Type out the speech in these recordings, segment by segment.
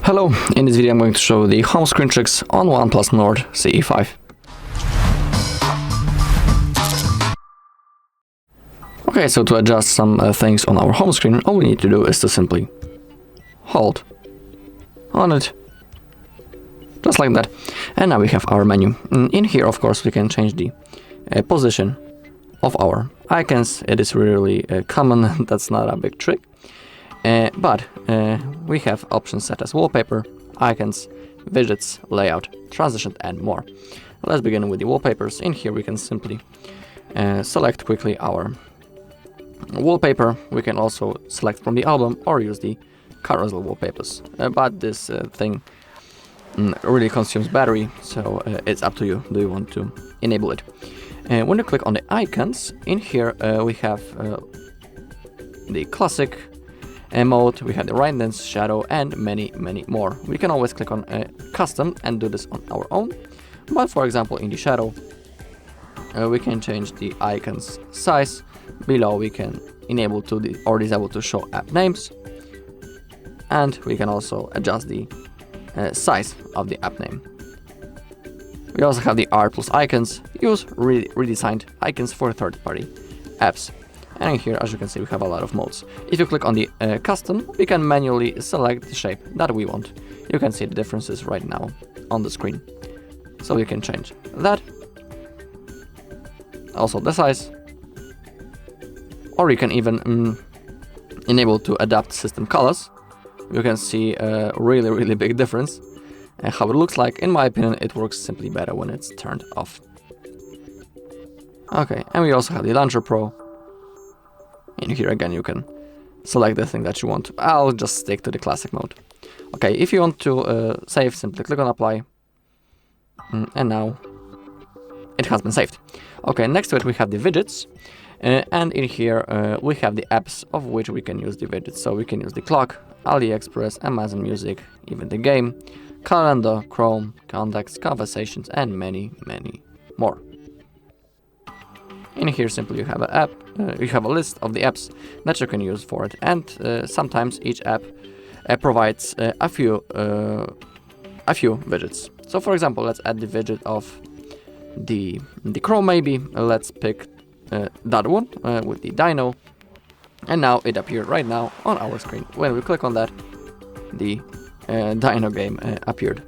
Hello, in this video I'm going to show the home screen tricks on OnePlus Nord CE 5. Okay, so to adjust some things on our home screen, all we need to do is to simply hold on it, just like that. And now we have our menu. In here, of course, we can change the position of our icons. It is really common, that's not a big trick. But we have options set as wallpaper, icons, widgets, layout, transition, and more. Let's begin with the wallpapers. In here we can simply select quickly our wallpaper. We can also select from the album or use the Carousel wallpapers. But this thing really consumes battery, so it's up to you. Do you want to enable it? When you click on the icons, in here we have the classic mode, we have the brightness, shadow, and many more. We can always click on custom and do this on our own. But for example, in the shadow, we can change the icons size. Below we can enable to or disable to show app names, and we can also adjust the size of the app name. We also have the art plus icons, use redesigned icons for third-party apps. And in here, as you can see, we have a lot of modes. If you click on the custom, we can manually select the shape that we want. You can see the differences right now on the screen. So we can change that. Also the size. Or you can even enable to adapt system colors. You can see a really big difference. And how it looks like, in my opinion, it works simply better when it's turned off. Okay, and we also have the Launcher Pro. In here again you can select the thing that you want. I'll just stick to the classic mode. Okay, if you want to save, simply click on apply. And now it has been saved. Okay, next to it we have the widgets. And in here we have the apps of which we can use the widgets. So we can use the clock, AliExpress, Amazon Music, even the game, calendar, Chrome, contacts, conversations, and many more. In here simply you have an app, you have a list of the apps that you can use for it, and sometimes each app provides a few widgets. So for example, let's add the widget of the Chrome maybe. Let's pick that one with the Dino, and now it appeared right now on our screen. When we click on that, the Dino game appeared.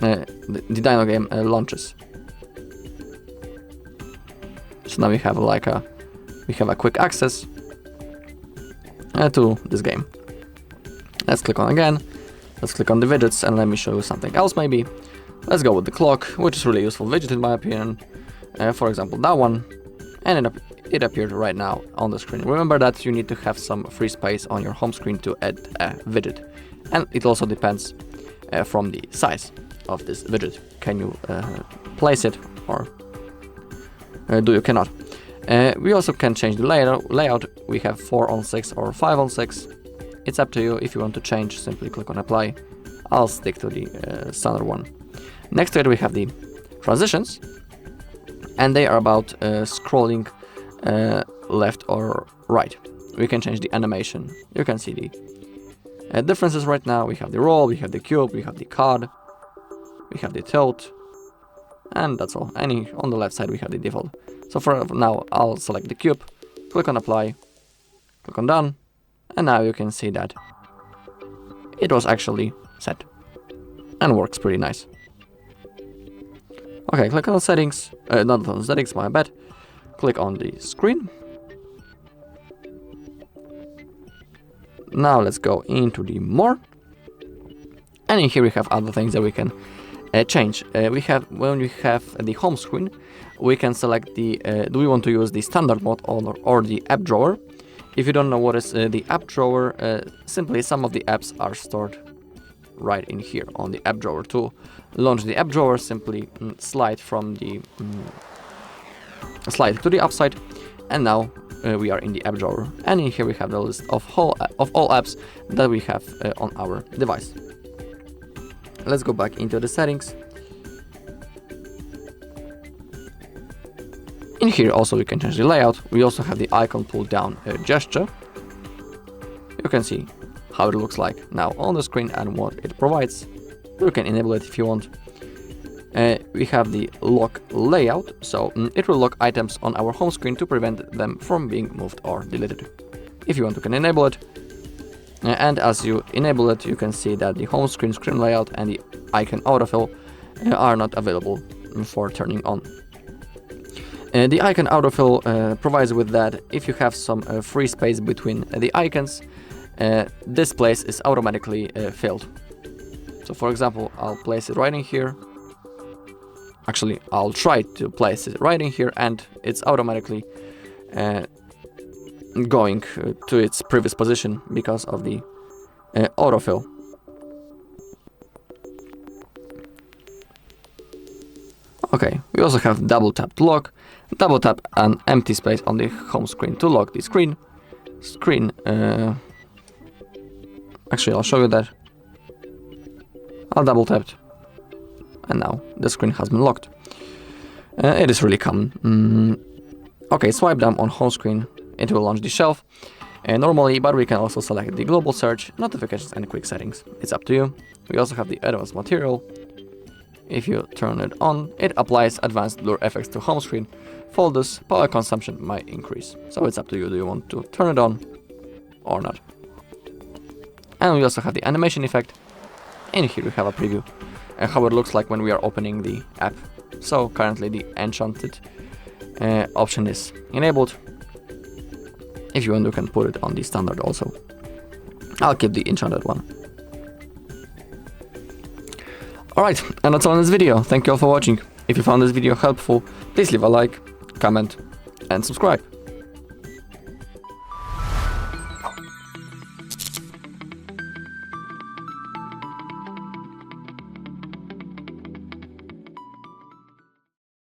The Dino game launches. So now we have a quick access to this game. Let's click on again. Let's click on the widgets and let me show you something else maybe. Let's go with the clock, which is really useful widget in my opinion. For example, that one, and it appeared right now on the screen. Remember that you need to have some free space on your home screen to add a widget, and it also depends from the size of this widget. Can you place it or do you cannot? We also can change the layout. We have 4:6 or 5:6. It's up to you. If you want to change, simply click on apply. I'll stick to the standard one. Next to it we have the transitions, and they are about scrolling left or right. We can change the animation. You can see the differences right now. We have the roll, we have the cube, we have the card, we have the tilt, and that's all. On the left side we have the default. So for now I'll select the cube, click on apply, click on done, and now you can see that it was actually set and works pretty nice. Okay, click on settings, not on settings, my bad. Click on the screen. Now let's go into the more, and in here we have other things that we can change. When we have the home screen, we can select the do we want to use the standard mode or the app drawer. If you don't know what is the app drawer, simply some of the apps are stored right in here on the app drawer. To launch the app drawer, simply slide from the slide to the upside, and now we are in the app drawer. And in here we have the list of all apps that we have on our device. Let's go back into the settings. In here also we can change the layout. We also have the icon pull down gesture. You can see how it looks like now on the screen and what it provides. You can enable it if you want. We have the lock layout, so it will lock items on our home screen to prevent them from being moved or deleted. If you want, you can enable it. And as you enable it, you can see that the home screen layout and the icon autofill are not available for turning on. The icon autofill provides with that if you have some free space between the icons, this place is automatically filled. So for example, I'll place it right in here. Actually, I'll try to place it right in here and it's automatically going to its previous position because of the autofill. Okay, we also have double tap to lock, double tap an empty space on the home screen to lock the screen. Actually, I'll show you that. I'll double tap it, and now the screen has been locked. It is really common. Okay, swipe down on home screen, it will launch the shelf normally, but we can also select the global search, notifications and quick settings. It's up to you. We also have the advanced material. If you turn it on, it applies advanced blur effects to home screen. For this, power consumption might increase. So it's up to you, do you want to turn it on or not. And we also have the animation effect. And here we have a preview how it looks like when we are opening the app. So currently the enchanted option is enabled. If you want, you can put it on the standard also. I'll keep the enchanted one. Alright, and that's all in this video. Thank you all for watching. If you found this video helpful, please leave a like, comment and subscribe.